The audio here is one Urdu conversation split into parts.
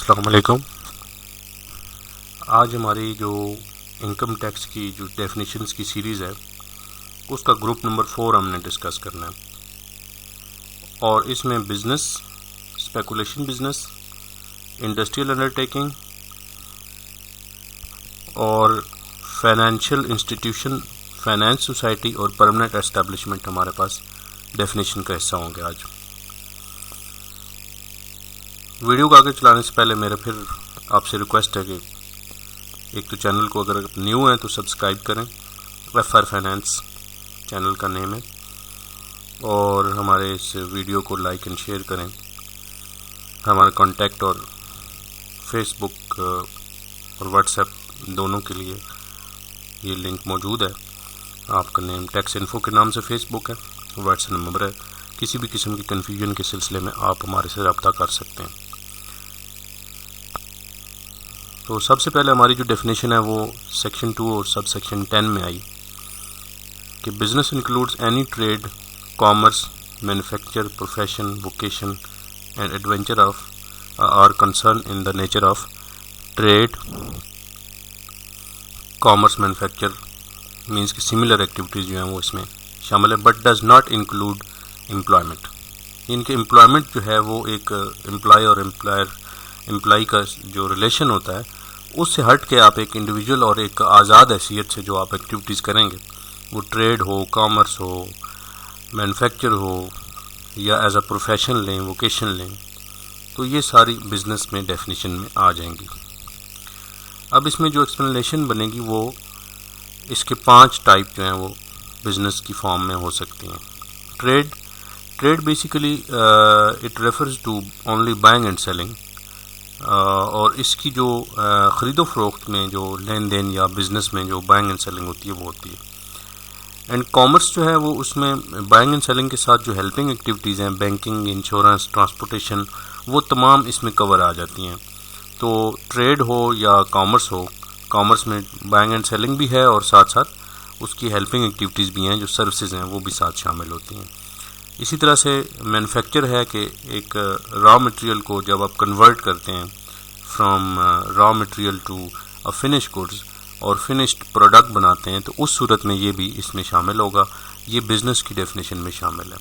السلام علیکم۔ آج ہماری جو انکم ٹیکس کی جو ڈیفینیشنز کی سیریز ہے اس کا گروپ نمبر 4 ہم نے ڈسکس کرنا ہے، اور اس میں business, speculation business, industrial undertaking اور فائنینشیل انسٹیٹیوشن، فائنانس سوسائٹی اور پرماننٹ اسٹیبلشمنٹ ہمارے پاس ڈیفینیشن کا حصہ ہوں گے آج۔ ویڈیو کو آگے چلانے سے پہلے میرا پھر آپ سے ریکویسٹ ہے کہ ایک تو چینل کو اگر نیو ہیں تو سبسکرائب کریں، FR فائنانس چینل کا نیم ہے، اور ہمارے اس ویڈیو کو لائک اینڈ شیئر کریں۔ ہمارا کانٹیکٹ اور فیس بک اور واٹس ایپ دونوں کے لیے یہ لنک موجود ہے۔ آپ کا نیم ٹیکس انفو کے نام سے فیس بک ہے، واٹس ایپ نمبر ہے۔ کسی بھی قسم کی کنفیوژن کے سلسلے میں آپ ہمارے سے رابطہ کر سکتے ہیں۔ تو سب سے پہلے ہماری جو ڈیفینیشن ہے وہ سیکشن 2 اور سب سیکشن 10 میں آئی کہ business includes any trade, commerce, manufacture, profession, vocation and adventure of or concern in the nature of trade, commerce, manufacture means کہ سملر ایکٹیویٹیز جو ہیں وہ اس میں شامل ہے، but does not include employment. ان کے امپلائمنٹ جو ہے وہ ایک امپلائی اور امپلائی کا جو ریلیشن ہوتا ہے اس سے ہٹ کے آپ ایک انڈیویجول اور ایک آزاد حیثیت سے جو آپ ایکٹیویٹیز کریں گے، وہ ٹریڈ ہو، کامرس ہو، مینوفیکچر ہو، یا ایز اے پروفیشن لیں، ووکیشن لیں، تو یہ ساری بزنس میں ڈیفینیشن میں آ جائیں گی۔ اب اس میں جو ایکسپلینیشن بنے گی وہ اس کے 5 ٹائپ جو ہیں وہ بزنس کی فارم میں ہو سکتی ہیں۔ Trade basically it refers to only buying and selling, اور اس کی جو خرید و فروخت میں جو لین دین یا بزنس میں جو بائنگ اینڈ سیلنگ ہوتی ہے وہ ہوتی ہے۔ اینڈ کامرس جو ہے وہ اس میں بائنگ اینڈ سیلنگ کے ساتھ جو ہیلپنگ ایکٹیویٹیز ہیں، بینکنگ، انشورنس، ٹرانسپورٹیشن، وہ تمام اس میں کور آ جاتی ہیں۔ تو ٹریڈ ہو یا کامرس ہو، کامرس میں بائنگ اینڈ سیلنگ بھی ہے اور ساتھ ساتھ اس کی ہیلپنگ ایکٹیویٹیز بھی ہیں، جو سروسز ہیں وہ بھی ساتھ شامل ہوتی ہیں۔ اسی طرح سے مینوفیکچر ہے کہ ایک را مٹیریل کو جب آپ کنورٹ کرتے ہیں from raw material to finish goods اور فنشڈ پروڈکٹ بناتے ہیں، تو اس صورت میں یہ بھی اس میں شامل ہوگا، یہ بزنس کی ڈیفینیشن میں شامل ہے۔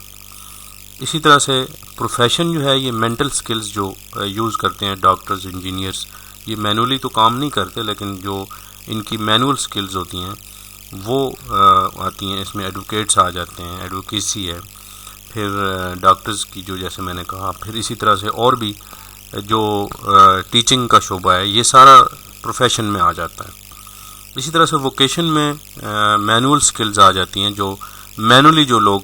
اسی طرح سے پروفیشن جو ہے یہ مینٹل سکلز جو یوز کرتے ہیں ڈاکٹرز، انجینئرز، یہ مینولی تو کام نہیں کرتے لیکن جو ان کی مینول سکلز ہوتی ہیں وہ آتی ہیں، اس میں ایڈوکیٹس آ جاتے ہیں، ایڈوکیسی ہے، پھر ڈاکٹرز کی جو جیسے میں نے کہا، پھر اسی طرح سے اور بھی جو ٹیچنگ کا شعبہ ہے، یہ سارا پروفیشن میں آ جاتا ہے۔ اسی طرح سے ووکیشن میں مینول سکلز آ جاتی ہیں، جو مینولی جو لوگ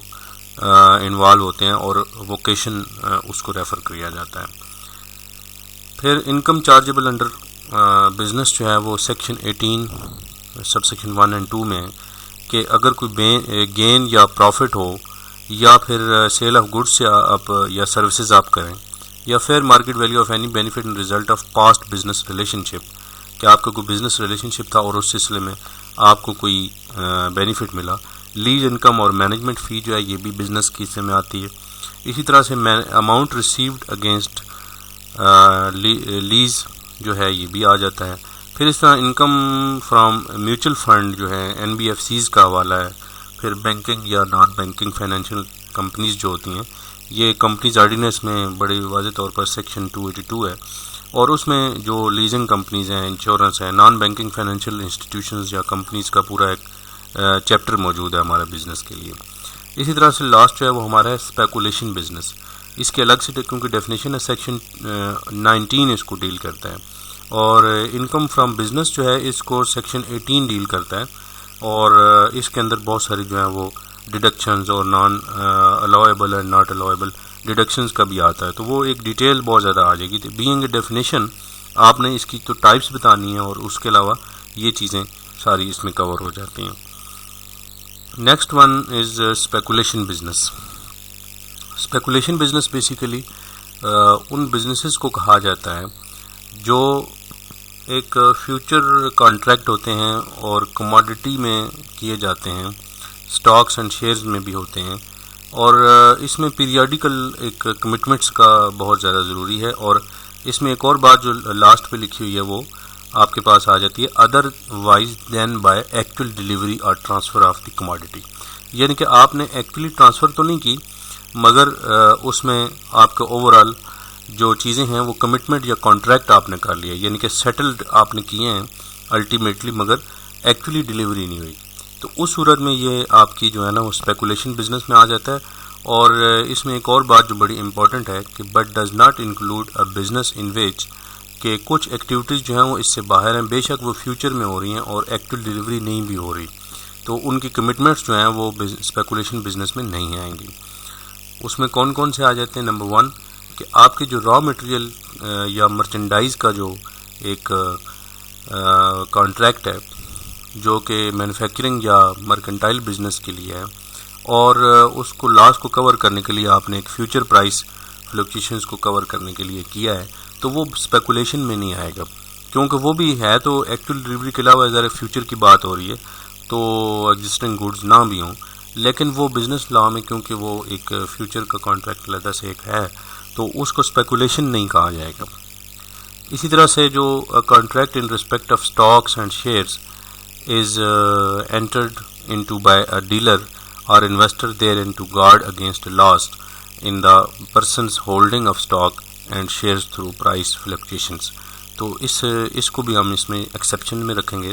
انوالو ہوتے ہیں، اور ووکیشن اس کو ریفر کیا جاتا ہے۔ پھر انکم چارجبل انڈر بزنس جو ہے وہ سیکشن 18 سب سیکشن 1 اور 2 میں، کہ اگر کوئی گین یا پروفٹ ہو، یا پھر سیل آف گڈس سے آپ یا سروسز آپ کریں، یا fair market value of any benefit in result of past business relationship, کہ آپ کا کوئی بزنس ریلیشن شپ تھا اور اس سلسلے میں آپ کو کوئی بینیفٹ ملا۔ لیز انکم اور مینجمنٹ فی جو ہے یہ بھی بزنس کی حصے میں آتی ہے۔ اسی طرح سے اماؤنٹ ریسیوڈ اگینسٹ لیز جو ہے یہ بھی آ جاتا ہے۔ پھر اس طرح انکم فرام میوچل فنڈ جو ہے NBFCs کا حوالہ ہے۔ پھر بینکنگ یا نان بینکنگ فائنینشیل کمپنیز جو ہوتی ہیں، یہ کمپنیز آرڈیننس میں بڑی واضح طور پر سیکشن 282 ہے، اور اس میں جو لیزنگ کمپنیز ہیں، انشورنس ہے، نان بینکنگ فائنینشیل انسٹیٹیوشنز یا کمپنیز کا پورا ایک چیپٹر موجود ہے ہمارے بزنس کے لیے۔ اسی طرح سے لاسٹ جو ہے وہ ہمارا ہے اسپیکولیشن بزنس۔ اس کے الگ سے کیونکہ ڈیفینیشن ہے، سیکشن 19 اس کو ڈیل کرتا ہے، اور انکم فرام بزنس جو ہے اس کو سیکشن 18 ڈیل کرتا ہے، اور اس کے اندر بہت ساری جو ہیں وہ ڈیڈکشنز اور نان الاویبل اینڈ ناٹ الاویبل ڈیڈکشنز کا بھی آتا ہے، تو وہ ایک ڈیٹیل بہت زیادہ آ جائے گی۔ بینگ اے ڈیفینیشن آپ نے اس کی تو ٹائپس بتانی ہیں، اور اس کے علاوہ یہ چیزیں ساری اس میں کور ہو جاتی ہیں۔ Next one is speculation business. Speculation business basically in businesses کو کہا جاتا ہے جو ایک فیوچر کانٹریکٹ ہوتے ہیں اور کموڈٹی میں کیے جاتے ہیں، سٹاکس اینڈ شیئرز میں بھی ہوتے ہیں، اور اس میں پیریاڈیکل ایک کمٹمنٹس کا بہت زیادہ ضروری ہے. اور اس میں ایک اور بات جو لاسٹ پہ لکھی ہوئی ہے وہ آپ کے پاس آ جاتی ہے otherwise then by actual delivery اور ٹرانسفر آف دی کموڈٹی. یعنی کہ آپ نے ایکچولی ٹرانسفر تو نہیں کی مگر اس میں آپ کا اوور آل جو چیزیں ہیں وہ کمٹمنٹ یا کانٹریکٹ آپ نے کر لیا, یعنی کہ سیٹلڈ آپ نے کیے ہیں الٹیمیٹلی مگر ایکچولی ڈلیوری نہیں ہوئی. تو اس صورت میں یہ آپ کی جو ہے نا وہ اسپیکولیشن بزنس میں آ جاتا ہے. اور اس میں ایک اور بات جو بڑی امپورٹنٹ ہے کہ but does not include a business in which کہ کچھ ایکٹیویٹیز جو ہیں وہ اس سے باہر ہیں, بے شک وہ فیوچر میں ہو رہی ہیں اور ایکچوئل ڈلیوری نہیں بھی ہو رہی, تو ان کی کمٹمنٹس جو ہیں وہ اسپیکولیشن بزنس میں نہیں آئیں گی. اس میں کون کون سے آ جاتے ہیں؟ نمبر 1 کہ آپ کے جو را مٹیریل یا مرچنڈائز کا جو ایک کانٹریکٹ ہے جو کہ مینوفیکچرنگ یا مرکنٹائل بزنس کے لیے ہے اور اس کو لاس کو کور کرنے کے لیے آپ نے ایک فیوچر پرائس فلکچویشنز کو کور کرنے کے لیے کیا ہے, تو وہ اسپیکولیشن میں نہیں آئے گا کیونکہ وہ بھی ہے تو ایکچوئل ڈلیوری کے علاوہ ذرا فیوچر کی بات ہو رہی ہے تو ایگزسٹنگ گڈز نہ بھی ہوں, لیکن وہ بزنس لا میں کیونکہ وہ ایک فیوچر کا کانٹریکٹ علیحدہ سے ایک ہے تو اس کو اسپیکولیشن نہیں کہا جائے گا. اسی طرح سے جو contract in respect of stocks and shares is entered into by a dealer or investor therein to guard against loss in the person's holding of stock and shares through price fluctuations. تو اس کو بھی ہم اس میں ایکسیپشن میں رکھیں گے.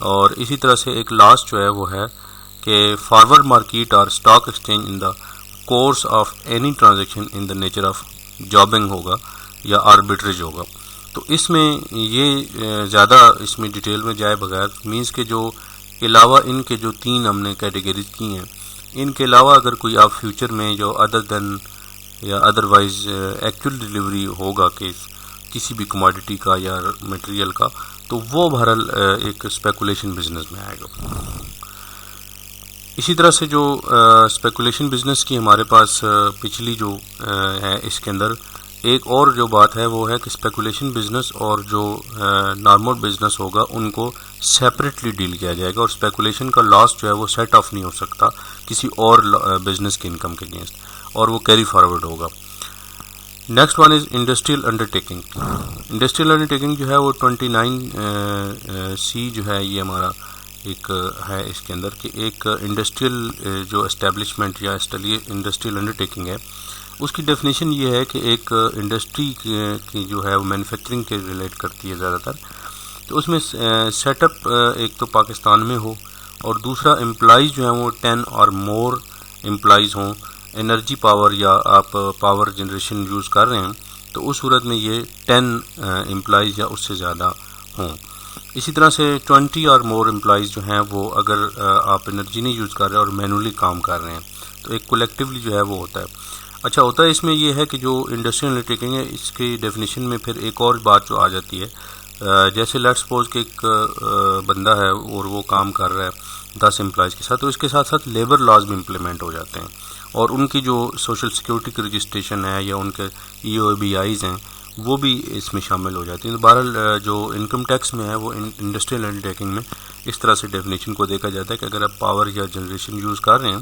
اور اسی طرح سے ایک لاسٹ جو ہے وہ ہے کہ فارورڈ مارکیٹ اور stock exchange in the course of any transaction in the nature of jobbing ہوگا یا آربیٹریج ہوگا. تو اس میں یہ زیادہ اس میں ڈیٹیل میں جائے بغیر مینس کہ جو علاوہ ان کے جو 3 ہم نے کیٹیگریز کی ہیں ان کے علاوہ اگر کوئی آپ فیوچر میں جو ادر دین یا ادروائز ایکچوئل ڈلیوری ہوگا کہ کسی بھی کموڈٹی کا یا مٹیریل کا تو وہ بہرحال ایک اسپیکولیشن بزنس میں آئے گا. اسی طرح سے جو اسپیکولیشن بزنس کی ہمارے پاس پچھلی جو ہے اس کے اندر ایک اور جو بات ہے وہ ہے کہ اسپیکولیشن بزنس اور جو نارمل بزنس ہوگا ان کو سیپریٹلی ڈیل کیا جائے گا اور اسپیکولیشن کا لاس جو ہے وہ سیٹ آف نہیں ہو سکتا کسی اور بزنس کے انکم کے اگینسٹ اور وہ کیری فارورڈ ہوگا. Next one is industrial undertaking. Industrial undertaking جو ہے وہ 29C جو ہے یہ ہمارا ایک ہے اس کے اندر کہ ایک انڈسٹریل جو اسٹیبلشمنٹ یا انڈسٹریل انڈرٹیکنگ ہے اس کی ڈیفینیشن یہ ہے کہ ایک انڈسٹری کی جو ہے وہ مینوفیکچرنگ کے ریلیٹ کرتی ہے زیادہ تر, تو اس میں سیٹ اپ ایک تو پاکستان میں ہو اور دوسرا امپلائیز جو ہیں وہ 10 اور مور امپلائیز ہوں, انرجی پاور یا آپ پاور جنریشن یوز کر رہے ہیں تو اس صورت میں یہ 10 امپلائیز یا اس سے زیادہ ہوں. اسی طرح سے 20 اور مور امپلائیز جو ہیں وہ اگر آپ انرجی نہیں یوز کر رہے اور مینولی کام کر رہے ہیں تو ایک کولیکٹیولی جو ہے وہ ہوتا ہے. اچھا ہوتا ہے اس میں یہ ہے کہ جو انڈسٹریل انڈرٹیکنگ ہے اس کی ڈیفینیشن میں پھر ایک اور بات جو آ جاتی ہے, جیسے لیٹ سپوز کہ ایک بندہ ہے اور وہ کام کر رہا ہے 10 امپلائیز کے ساتھ, تو اس کے ساتھ ساتھ لیبر لاز بھی امپلیمنٹ ہو جاتے ہیں اور ان کی جو سوشل سیکورٹی کی رجسٹریشن ہے یا ان کے EOBIs ہیں وہ بھی اس میں شامل ہو جاتی ہیں. بہرحال جو انکم ٹیکس میں ہے وہ انڈسٹریل انڈرٹیکنگ میں اس طرح سے ڈیفینیشن کو دیکھا جاتا ہے کہ اگر آپ پاور یا جنریشن یوز کر رہے ہیں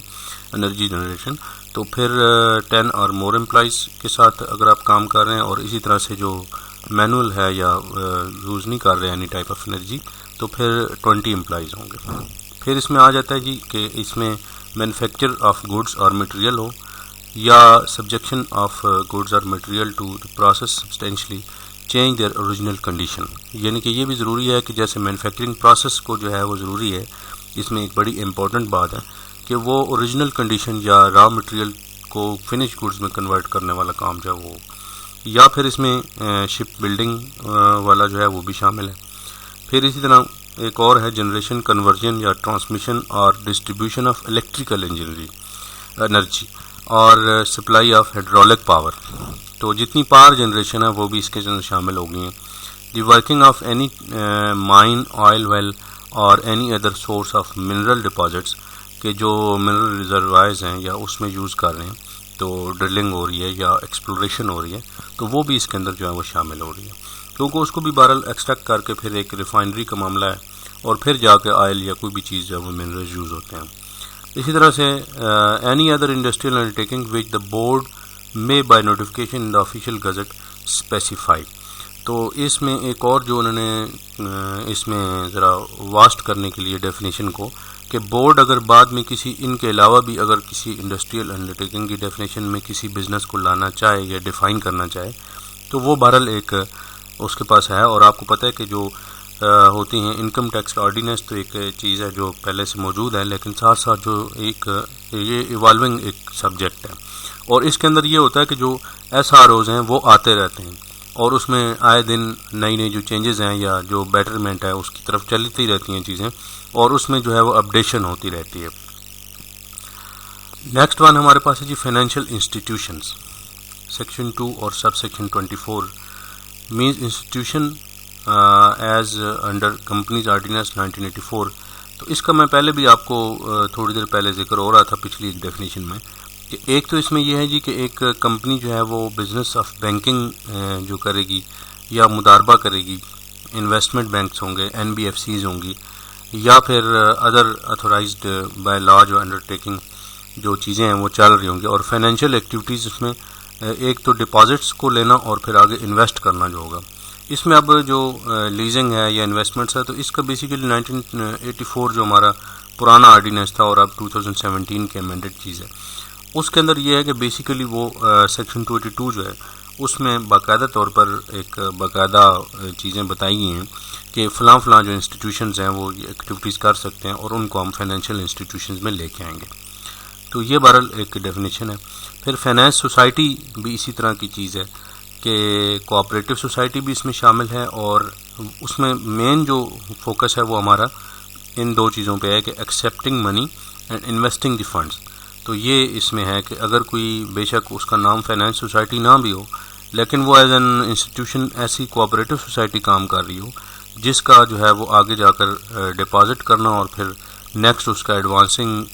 انرجی جنریشن تو پھر 10 اور مور امپلائیز کے ساتھ اگر آپ کام کر رہے ہیں اور اسی طرح سے جو مینول ہے یا یوز نہیں کر رہے ہیں اینی ٹائپ آف انرجی تو پھر 20 امپلائیز ہوں گے. پھر اس میں آ جاتا ہے جی کہ اس میں مینوفیکچر آف گڈس اور مٹیریل ہو یا سبجیکشن آف گڈس اور material to process substantially change their original condition. یعنی کہ یہ بھی ضروری ہے کہ جیسے مینوفیکچرنگ پروسیس کو جو ہے وہ ضروری ہے, اس میں ایک بڑی امپورٹنٹ بات ہے کہ وہ اوریجنل کنڈیشن یا را مٹیریل کو فنش گڈز میں کنورٹ کرنے والا کام جو ہے وہ, یا پھر اس میں شپ بلڈنگ والا جو ہے وہ بھی شامل ہے. پھر اسی طرح ایک اور ہے جنریشن کنورژن یا ٹرانسمیشن اور ڈسٹریبیوشن آف الیکٹریکل انرجی اور سپلائی آف ہائیڈرولک پاور. تو جتنی پاور جنریشن ہے وہ بھی اس کے اندر شامل ہو گئی ہیں. The working of any mine oil well اور any other source of mineral deposits کہ جو منرل ریزروائرز ہیں یا اس میں یوز کر رہے ہیں تو ڈرلنگ ہو رہی ہے یا ایکسپلوریشن ہو رہی ہے تو وہ بھی اس کے اندر جو ہے وہ شامل ہو رہی ہے, کیونکہ اس کو بھی بہرحال ایکسٹریکٹ کر کے پھر ایک ریفائنری کا معاملہ ہے اور پھر جا کے آئل یا کوئی بھی چیز جو ہے وہ منرل یوز ہوتے ہیں. اسی طرح سے any other industrial undertaking which the board میں by notification in the official gazette specify. تو اس میں ایک اور جو انہوں نے اس میں ذرا واسٹ کرنے کے لیے ڈیفینیشن کو کہ بورڈ اگر بعد میں کسی ان کے علاوہ بھی اگر کسی انڈسٹریل انڈرٹیکنگ کی ڈیفینیشن میں کسی بزنس کو لانا چاہے یا ڈیفائن کرنا چاہے تو وہ بہرحال ایک اس کے پاس ہے. اور آپ کو پتہ ہے کہ جو ہوتی ہیں انکم ٹیکس آرڈیننس تو ایک چیز ہے جو پہلے سے موجود ہے، لیکن ساتھ ساتھ جو ایک یہ ایوالونگ ایک سبجیکٹ ہے، اور اس کے اندر یہ ہوتا ہے کہ جو ایس آر اوز ہیں وہ آتے رہتے ہیں اور اس میں آئے دن نئی جو چینجز ہیں یا جو بیٹرمنٹ ہے اس کی طرف چلتی رہتی ہیں چیزیں، اور اس میں جو ہے وہ اپڈیشن ہوتی رہتی ہے. نیکسٹ ون ہمارے پاس ہے جی فائنینشیل انسٹیٹیوشنز. سیکشن 2 اور sub section 24 means institution as under companies ordinance 1984. تو اس کا میں پہلے بھی آپ کو تھوڑی دیر پہلے ذکر ہو رہا تھا پچھلی ایک ڈیفینیشن میں کہ ایک تو اس میں یہ ہے جی کہ ایک کمپنی جو ہے وہ بزنس آف بینکنگ جو کرے گی یا مداربہ کرے گی، انویسٹمنٹ بینکس ہوں گے، این بی ایف سیز ہوں گی، یا پھر ادر اتھورائزڈ بائی لا جو انڈرٹیکنگ جو چیزیں ہیں وہ چل رہی ہوں گی. اور فائنینشیل ایکٹیویٹیز اس میں ایک تو ڈپازٹس کو لینا اور پھر آگے انویسٹ کرنا جو ہوگا. اس میں اب جو لیزنگ ہے یا انویسٹمنٹس ہے تو اس کا بیسیکلی 1984 جو ہمارا پرانا آرڈیننس تھا اور اب 2017 کے امینڈڈ چیز ہے، اس کے اندر یہ ہے کہ بیسیکلی وہ سیکشن 282 جو ہے اس میں باقاعدہ طور پر ایک باقاعدہ چیزیں بتائی گئی ہیں کہ فلاں فلاں جو انسٹیٹیوشنز ہیں وہ ایکٹیویٹیز کر سکتے ہیں اور ان کو ہم فائنینشیل انسٹیٹیوشنز میں لے کے آئیں گے. تو یہ بہرحال ایک ڈیفینیشن ہے. پھر فائنانس سوسائٹی بھی اسی طرح کی چیز ہے کہ کوآپریٹو سوسائٹی بھی اس میں شامل ہے، اور اس میں مین جو فوکس ہے وہ ہمارا ان دو چیزوں پہ ہے کہ accepting money and investing the funds. تو یہ اس میں ہے کہ اگر کوئی بے شک اس کا نام فائنانس سوسائٹی نہ بھی ہو لیکن وہ ایز این انسٹیٹیوشن ایسی کوآپریٹو سوسائٹی کام کر رہی ہو جس کا جو ہے وہ آگے جا کر ڈپازٹ کرنا اور پھر نیکسٹ اس کا advancing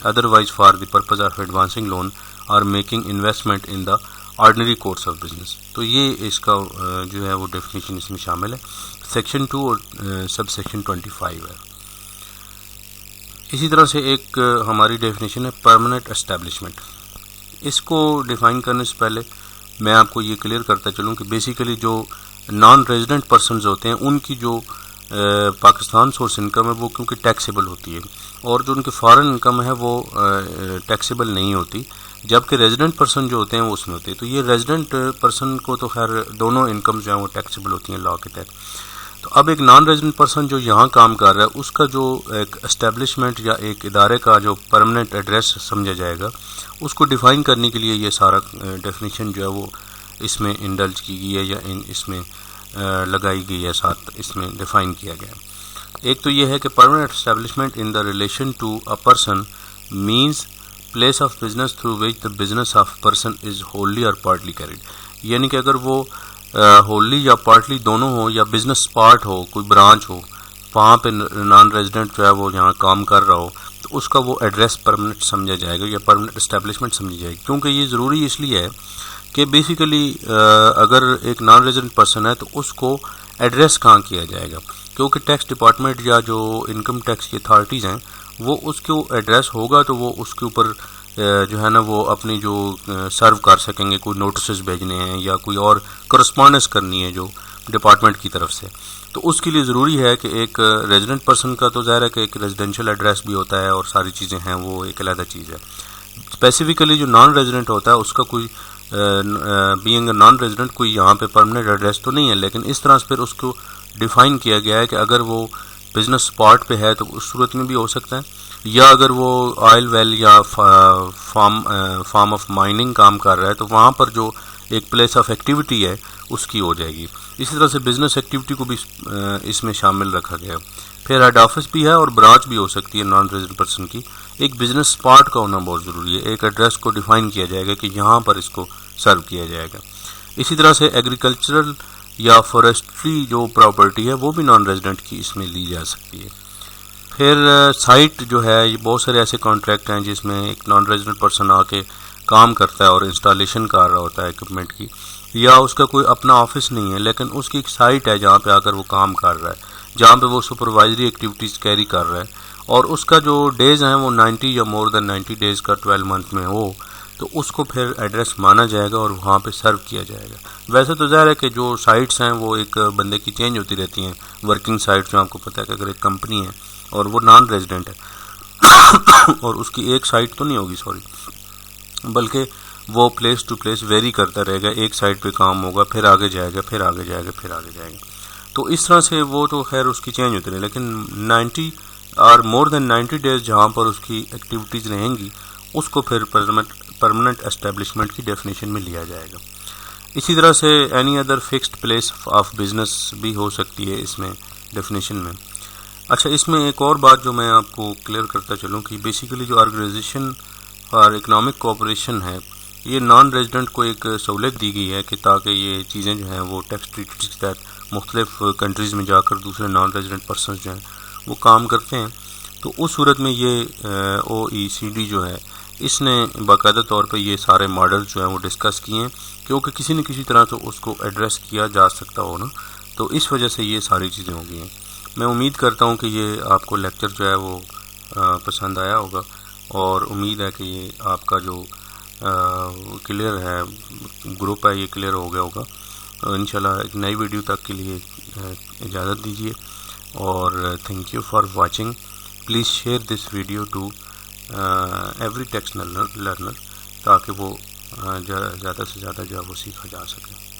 otherwise for the purpose of advancing loan اور making investment in the ordinary course of business. تو یہ اس کا جو ہے وہ ڈیفینیشن اس میں شامل ہے. سیکشن 2 اور سب سیکشن 25 ہے. اسی طرح سے ایک ہماری ڈیفینیشن ہے پرماننٹ اسٹیبلشمنٹ. اس کو ڈیفائن کرنے سے پہلے میں آپ کو یہ کلیئر کرتا چلوں کہ بیسیکلی جو نان ریزیڈنٹ پرسنز ہوتے ہیں ان کی جو پاکستان سورس انکم ہے وہ کیونکہ ٹیکسیبل ہوتی ہے، اور جو ان کی فارن انکم ہے وہ ٹیکسیبل نہیں ہوتی، جبکہ ریزیڈنٹ پرسن جو ہوتے ہیں وہ اس میں ہوتے ہیں. تو یہ ریزیڈنٹ پرسن کو تو خیر دونوں انکم جو ہیں وہ ٹیکسیبل ہوتی ہیں لا کے تحت. تو اب ایک نان ریزیڈنٹ پرسن جو یہاں کام کر رہا ہے اس کا جو ایک اسٹیبلشمنٹ یا ایک ادارے کا جو پرماننٹ ایڈریس سمجھا جائے گا اس کو ڈیفائن کرنے کے لیے یہ سارا ڈیفینیشن جو ہے وہ اس میں انڈلج کی گئی ہے یا اس میں لگائی گئی ہے، ساتھ اس میں ڈیفائن کیا گیا ہے. ایک تو یہ ہے کہ permanent establishment in the relation to a person means place of business through which the business of person is wholly or partly carried. یعنی کہ اگر وہ ہوللی یا پارٹلی دونوں ہو یا بزنس پارٹ ہو، کوئی برانچ ہو، وہاں پہ نان ریزیڈنٹ جو ہے وہ یہاں کام کر رہا ہو تو اس کا وہ ایڈریس پرماننٹ سمجھا جائے گا یا پرماننٹ اسٹیبلشمنٹ سمجھی جائے گی. کیونکہ یہ ضروری اس لیے ہے کہ بیسیکلی اگر ایک نان ریزیڈنٹ پرسن ہے تو اس کو ایڈریس کہاں کیا جائے گا، کیونکہ ٹیکس ڈپارٹمنٹ یا جو انکم ٹیکس کی اتھارٹیز ہیں وہ اس کو ایڈریس ہوگا تو وہ اس کے اوپر جو ہے نا وہ اپنی جو سرو کر سکیں گے، کوئی نوٹسز بھیجنے ہیں یا کوئی اور کرسپونڈنس کرنی ہے جو ڈپارٹمنٹ کی طرف سے. تو اس کے لیے ضروری ہے کہ ایک ریزیڈنٹ پرسن کا تو ظاہر ہے کہ ایک ریزیڈینشیل ایڈریس بھی ہوتا ہے اور ساری چیزیں ہیں، وہ ایک علیحدہ چیز ہے. اسپیسیفکلی جو نان ریزیڈنٹ ہوتا ہے اس کا کوئی بینگ اے نان ریزیڈنٹ کوئی یہاں پہ پرماننٹ ایڈریس تو نہیں ہے، لیکن اس طرح سے پھر اس کو ڈیفائن کیا گیا ہے کہ اگر وہ بزنس اسپاٹ پہ ہے تو اس صورت میں بھی ہو سکتا ہے، یا اگر وہ آئل ویل یا فارم آف مائننگ کام کر رہا ہے تو وہاں پر جو ایک پلیس آف ایکٹیویٹی ہے اس کی ہو جائے گی. اسی طرح سے بزنس ایکٹیویٹی کو بھی اس میں شامل رکھا گیا. پھر ہیڈ آفس بھی ہے اور برانچ بھی ہو سکتی ہے نان ریزیڈنٹ پرسن کی. ایک بزنس اسپاٹ کا ہونا بہت ضروری ہے، ایک ایڈریس کو ڈیفائن کیا جائے گا کہ یہاں پر اس کو سرو کیا جائے گا. اسی طرح سے ایگریکلچرل یا فارسٹری جو پراپرٹی ہے وہ بھی نان ریزیڈنٹ کی اس میں لی جا سکتی ہے. پھر سائٹ جو ہے یہ بہت سارے ایسے کانٹریکٹ ہیں جس میں ایک نان ریزیڈنٹ پرسن آ کے کام کرتا ہے اور انسٹالیشن کر رہا ہوتا ہے اکوپمنٹ کی، یا اس کا کوئی اپنا آفس نہیں ہے لیکن اس کی ایک سائٹ ہے جہاں پہ آ کر وہ کام کر رہا ہے، جہاں پہ وہ سپروائزری ایکٹیویٹیز کیری کر رہا ہے اور اس کا جو ڈیز ہیں وہ 90 یا مور دین 90 ڈیز کا 12 منتھ میں ہو تو اس کو پھر ایڈریس مانا جائے گا اور وہاں پہ سرو کیا جائے گا. ویسے تو ظاہر ہے کہ جو سائٹس ہیں وہ ایک بندے کی چینج ہوتی رہتی ہیں. ورکنگ سائٹس میں آپ کو پتہ ہے کہ اگر ایک کمپنی ہے اور وہ نان ریزیڈنٹ ہے اور اس کی ایک سائٹ تو نہیں ہوگی بلکہ وہ پلیس ٹو پلیس ویری کرتا رہے گا. ایک سائٹ پہ کام ہوگا، پھر آگے جائے گا، پھر آگے جائے گا، پھر آگے جائے گا. تو اس طرح سے وہ تو خیر اس کی چینج ہوتی رہے، لیکن 90 اور مور دین 90 ڈیز جہاں پر اس کی ایکٹیویٹیز رہیں گی اس کو پھر پرماننٹ اسٹیبلشمنٹ کی ڈیفینیشن میں لیا جائے گا. اسی طرح سے any other fixed place of business بھی ہو سکتی ہے اس میں ڈیفینیشن میں. اچھا، اس میں ایک اور بات جو میں آپ کو کلیئر کرتا چلوں کہ بیسیکلی جو آرگنائزیشن فار اکنامک کوآپریشن ہے، یہ نان ریزیڈنٹ کو ایک سہولت دی گئی ہے کہ تاکہ یہ چیزیں جو ہیں وہ ٹیکس ٹریٹیز کے تحت مختلف کنٹریز میں جا کر دوسرے نان ریزیڈنٹ پرسنز جو ہیں وہ کام کرتے ہیں. تو اس صورت میں یہ OECD جو ہے اس نے باقاعدہ طور پہ یہ سارے ماڈل جو ہیں وہ ڈسکس کیے ہیں، کیونکہ کسی نہ کسی طرح تو اس کو ایڈریس کیا جا سکتا ہو نا، تو اس وجہ سے یہ ساری چیزیں ہو گئی ہیں. میں امید کرتا ہوں کہ یہ آپ کو لیکچر جو ہے وہ پسند آیا ہوگا، اور امید ہے کہ یہ آپ کا جو کلیئر ہے گروپ ہے یہ کلیئر ہو گیا ہوگا. انشاءاللہ ایک نئی ویڈیو تک کے لیے اجازت دیجیے، اور thank you for watching. Please share this video to every text learner تاکہ وہ زیادہ سے زیادہ جو ہے وہ سیکھا جا سکے.